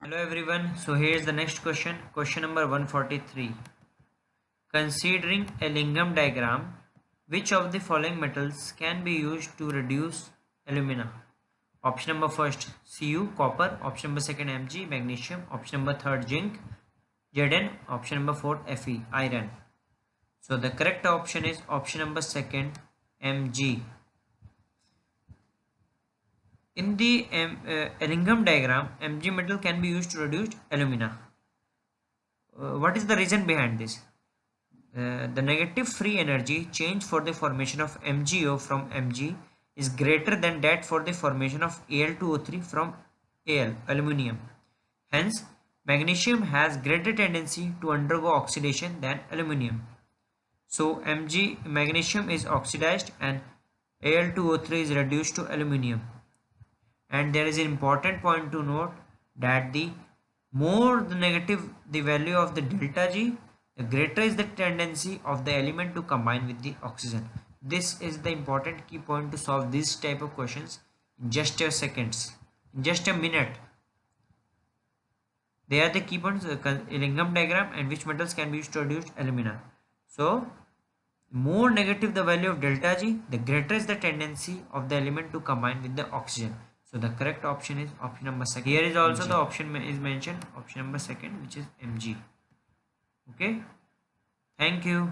Hello everyone. So here's the next question. Question number 143. Considering a Lingam diagram, which of the following metals can be used to reduce alumina? Option number first Cu copper, option number second Mg magnesium, option number third zinc, Zn, option number fourth Fe iron. So the correct option is option number second Mg. In the Lingam diagram, Mg metal can be used to reduce alumina. What is the reason behind this? The negative free energy change for the formation of MgO from Mg is greater than that for the formation of Al2O3 from Al, aluminium. Hence, magnesium has greater tendency to undergo oxidation than aluminium. So, magnesium is oxidized and Al2O3 is reduced to aluminium. And there is an important point to note that the more the negative the value of the delta G, the greater is the tendency of the element to combine with the oxygen. This is the important key point to solve this type of questions in just a seconds, in just a minute. They are the key points, Lingam diagram and which metals can be used to reduce alumina. So, more negative the value of delta G, the greater is the tendency of the element to combine with the oxygen. So the correct option is option number second. Here is also the option is mentioned, option number second, which is Mg. Okay. Thank you.